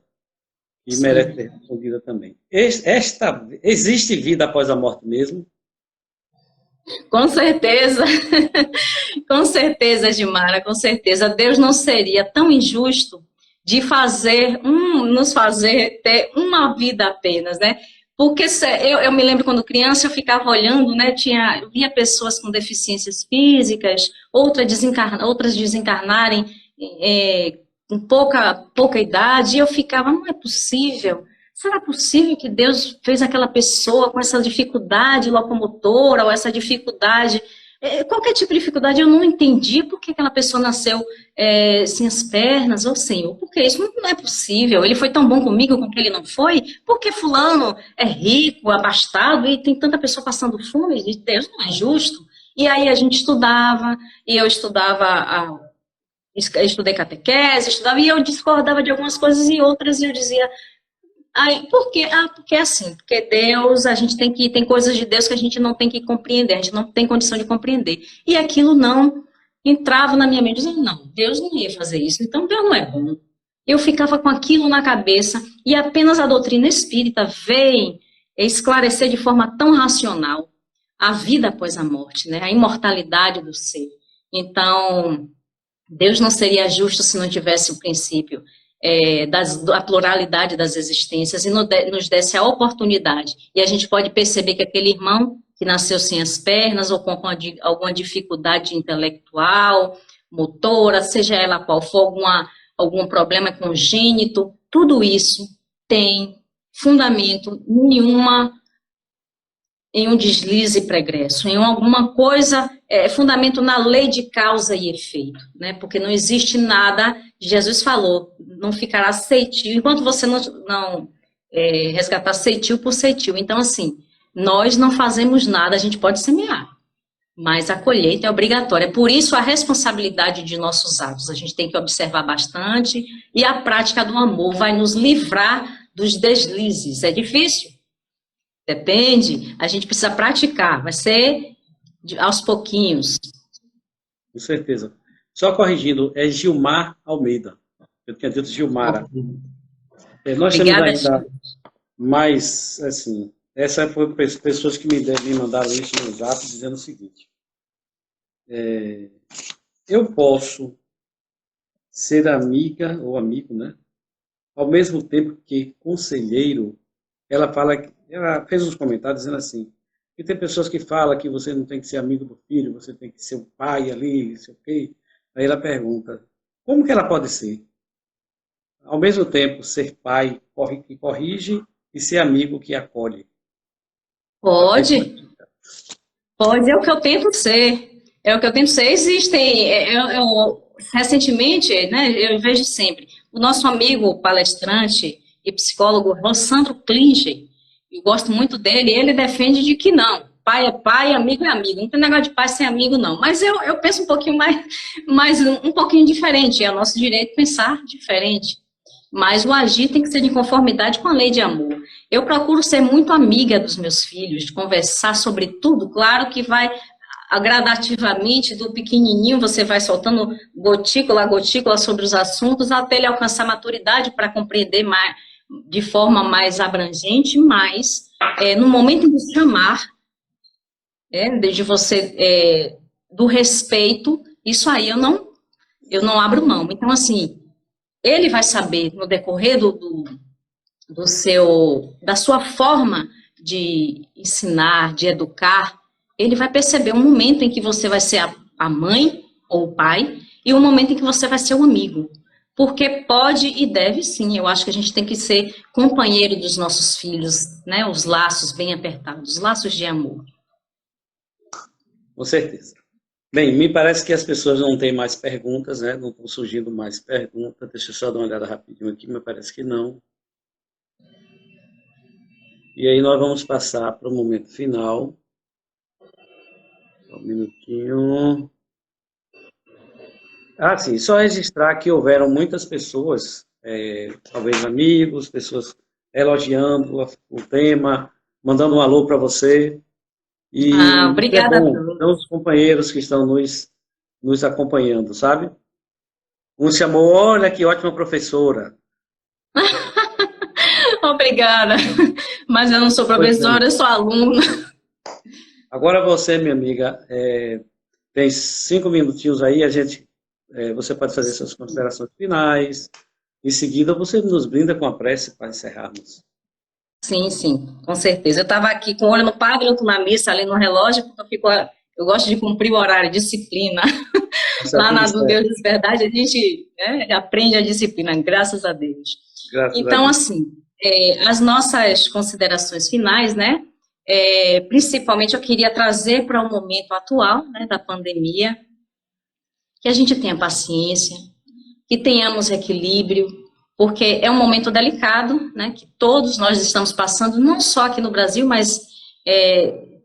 que Sim. merece ser respondida também. Existe vida após a morte mesmo? Com certeza, com certeza, Gilmara, com certeza. Deus não seria tão injusto de nos fazer ter uma vida apenas, né? Porque eu me lembro quando criança, eu ficava olhando, né? Eu via pessoas com deficiências físicas, outras desencarnarem com pouca idade, e eu ficava, não é possível. Será possível que Deus fez aquela pessoa com essa dificuldade locomotora ou essa dificuldade, qualquer tipo de dificuldade? Eu não entendi por que aquela pessoa nasceu sem as pernas ou sem, porque isso não é possível. Ele foi tão bom comigo com que ele não foi? Porque fulano é rico, abastado e tem tanta pessoa passando fome? Deus não é justo. E aí a gente estudava, e eu estudei catequese, e eu discordava de algumas coisas e outras, e eu dizia... por quê? Porque é assim, porque Deus, tem coisas de Deus que a gente não tem que compreender, a gente não tem condição de compreender. E aquilo não entrava na minha mente, dizendo, não, Deus não ia fazer isso, então Deus não é bom. Eu ficava com aquilo na cabeça, e apenas a doutrina espírita vem esclarecer de forma tão racional a vida após a morte, né? A imortalidade do ser. Então, Deus não seria justo se não tivesse o princípio da pluralidade das existências e nos desse a oportunidade. E a gente pode perceber que aquele irmão que nasceu sem as pernas ou com alguma dificuldade intelectual, motora, seja ela qual for, algum problema congênito, tudo isso tem fundamento nenhuma em um deslize pregresso, em alguma coisa, fundamento na lei de causa e efeito, né? Porque não existe nada, Jesus falou, não ficará ceitil, enquanto você não resgatar ceitil por ceitil. Então, assim, nós não fazemos nada, a gente pode semear, mas a colheita é obrigatória. Por isso, a responsabilidade de nossos atos, a gente tem que observar bastante, e a prática do amor vai nos livrar dos deslizes. É difícil? Depende, a gente precisa praticar, vai ser aos pouquinhos. Com certeza. Só corrigindo, é Gilmar Almeida. Eu tinha dito Gilmara. Nós Obrigada, temos ainda mais, assim, essa foi pessoas que me mandaram isso no WhatsApp dizendo o seguinte: eu posso ser amiga ou amigo, né? Ao mesmo tempo que conselheiro. Ela fez uns comentários dizendo assim, que tem pessoas que falam que você não tem que ser amigo do filho, você tem que ser o pai ali, sei o quê. Aí ela pergunta, como que ela pode ser? Ao mesmo tempo, ser pai que corrige e ser amigo que acolhe. Pode, é o que eu tento ser. É o que eu tento ser. Existem, recentemente, né, eu vejo sempre, o nosso amigo palestrante e psicólogo Rossandro Klinger, eu gosto muito dele, ele defende de que não, pai é pai, amigo é amigo, não tem negócio de pai sem amigo não, mas eu penso um pouquinho um pouquinho diferente, é o nosso direito pensar diferente, mas o agir tem que ser de conformidade com a lei de amor. Eu procuro ser muito amiga dos meus filhos, de conversar sobre tudo, claro que vai gradativamente, do pequenininho, você vai soltando gotícula a gotícula sobre os assuntos, até ele alcançar maturidade para compreender mais, de forma mais abrangente, mas no momento de chamar, de você, do respeito, isso aí eu não abro mão. Então, assim, ele vai saber, no decorrer da sua forma de ensinar, de educar, ele vai perceber um momento em que você vai ser a mãe ou o pai e um momento em que você vai ser um amigo. Porque pode e deve, sim. Eu acho que a gente tem que ser companheiro dos nossos filhos, né? Os laços bem apertados, os laços de amor. Com certeza. Bem, me parece que as pessoas não têm mais perguntas, né? Não estão surgindo mais perguntas. Deixa eu só dar uma olhada rapidinho aqui, me parece que não. E aí nós vamos passar para o momento final. Um minutinho. Sim, só registrar que houveram muitas pessoas, talvez amigos, pessoas elogiando o tema, mandando um alô para você. E obrigada é bom, são os companheiros que estão nos acompanhando, sabe? Um chamou, olha que ótima professora. Obrigada, mas eu não sou professora, eu sou aluna. Agora você, minha amiga, tem 5 minutinhos aí, você pode fazer suas considerações finais. Em seguida, você nos brinda com a prece para encerrarmos. Sim, com certeza. Eu estava aqui com o olho no padre, outro na missa, ali no relógio, porque eu gosto de cumprir o horário, disciplina. Lá na do Deus de Verdade, a gente aprende a disciplina, graças a Deus. Então, assim, as nossas considerações finais, né? Principalmente eu queria trazer para o momento atual, né, da pandemia, que a gente tenha paciência, que tenhamos equilíbrio, porque é um momento delicado, né, que todos nós estamos passando, não só aqui no Brasil, mas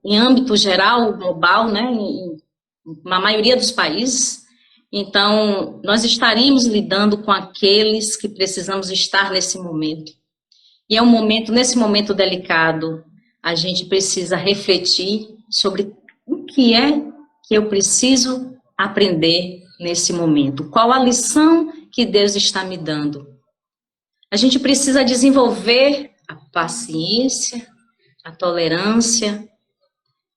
em âmbito geral, global, né, na maioria dos países. Então, nós estaremos lidando com aqueles que precisamos estar nesse momento. E nesse momento delicado, a gente precisa refletir sobre o que é que eu preciso aprender nesse momento. Qual a lição que Deus está me dando? A gente precisa desenvolver a paciência, a tolerância,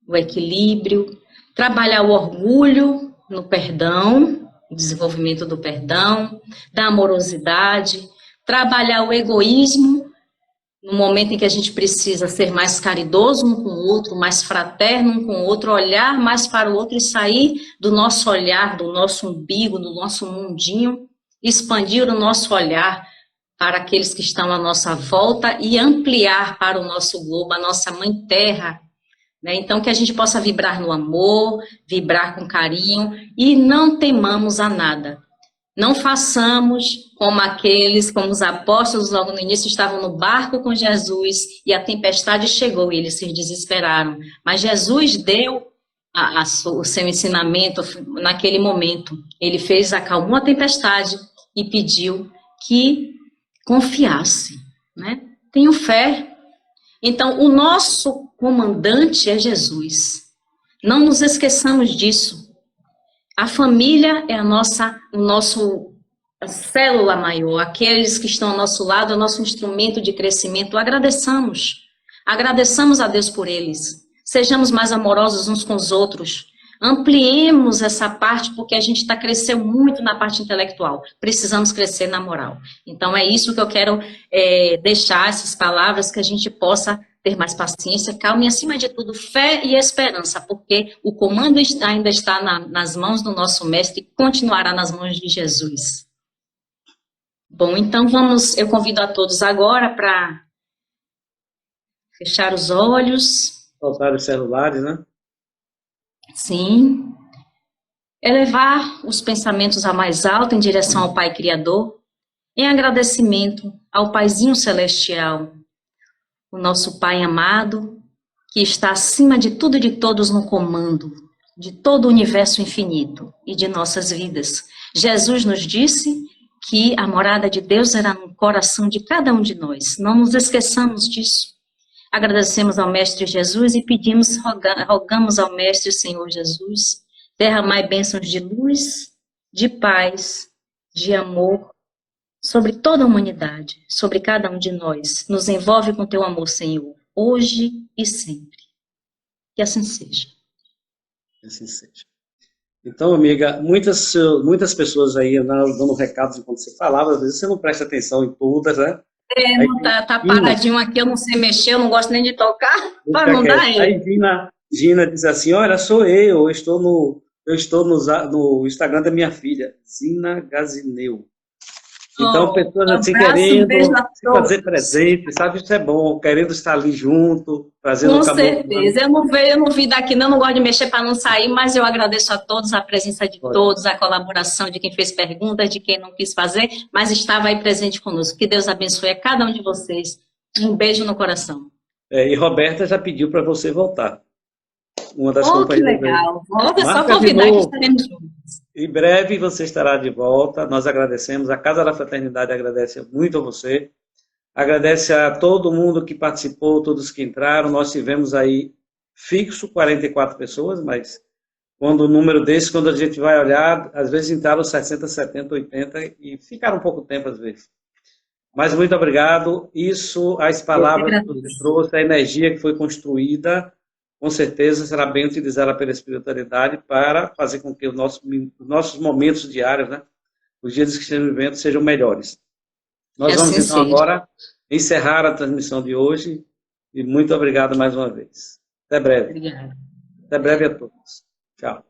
o equilíbrio, trabalhar o orgulho no perdão, o desenvolvimento do perdão, da amorosidade, trabalhar o egoísmo, no momento em que a gente precisa ser mais caridoso um com o outro, mais fraterno um com o outro, olhar mais para o outro e sair do nosso olhar, do nosso umbigo, do nosso mundinho, expandir o nosso olhar para aqueles que estão à nossa volta e ampliar para o nosso globo, a nossa mãe terra, né? Então, que a gente possa vibrar no amor, vibrar com carinho e não temamos a nada. Não façamos como os apóstolos logo no início estavam no barco com Jesus e a tempestade chegou e eles se desesperaram. Mas Jesus deu o seu ensinamento naquele momento. Ele acalmou a tempestade e pediu que confiasse, né? Tenham fé. Então, o nosso comandante é Jesus. Não nos esqueçamos disso. A família é a célula maior, aqueles que estão ao nosso lado, é o nosso instrumento de crescimento. Agradeçamos a Deus por eles. Sejamos mais amorosos uns com os outros. Ampliemos essa parte, porque a gente cresceu muito na parte intelectual. Precisamos crescer na moral. Então, é isso que eu quero deixar, essas palavras, que a gente possa ter mais paciência, calma e, acima de tudo, fé e esperança, porque o comando ainda está nas mãos do nosso Mestre e continuará nas mãos de Jesus. Bom, então eu convido a todos agora para fechar os olhos. Soltar os celulares, né? Sim. Elevar os pensamentos a mais alto em direção ao Pai Criador, em agradecimento ao Paizinho Celestial, o nosso Pai amado, que está acima de tudo e de todos no comando de todo o universo infinito e de nossas vidas. Jesus nos disse que a morada de Deus era no coração de cada um de nós. Não nos esqueçamos disso. Agradecemos ao Mestre Jesus e rogamos ao Mestre Senhor Jesus, derramai bênçãos de luz, de paz, de amor, sobre toda a humanidade, sobre cada um de nós. Nos envolve com teu amor, Senhor, hoje e sempre. Que assim seja. Que assim seja. Então, amiga, muitas pessoas aí dando recados enquanto você falava, às vezes você não presta atenção em todas, né? Não tá paradinho aqui, eu não sei mexer, eu não gosto nem de tocar, para não dar ele. Aí Gina diz assim, olha, sou eu estou no Instagram da minha filha, Zina Gazineu. Então, pessoas assim querendo se fazer presente, sabe? Isso é bom, querendo estar ali junto, trazendo com certeza. Eu não vi daqui, não gosto de mexer para não sair, mas eu agradeço a todos, a presença de todos, a colaboração de quem fez perguntas, de quem não quis fazer, mas estava aí presente conosco. Que Deus abençoe a cada um de vocês. Um beijo no coração. E Roberta já pediu para você voltar. Uma das companheiras. Que legal. Volta, é só convidar que estaremos juntos. Em breve você estará de volta. Nós agradecemos. A Casa da Fraternidade agradece muito a você. Agradece a todo mundo que participou, todos que entraram. Nós tivemos aí fixo 44 pessoas, mas quando o número desse, quando a gente vai olhar, às vezes entraram 60, 70, 80 e ficaram um pouco tempo às vezes. Mas muito obrigado. Isso, as palavras que você trouxe, a energia que foi construída, com certeza será bem utilizada pela espiritualidade para fazer com que os nossos momentos diários, né, os dias que estamos vivendo, sejam melhores. Nós vamos, então, agora encerrar a transmissão de hoje e muito obrigado mais uma vez. Até breve. Obrigada. Até breve a todos. Tchau.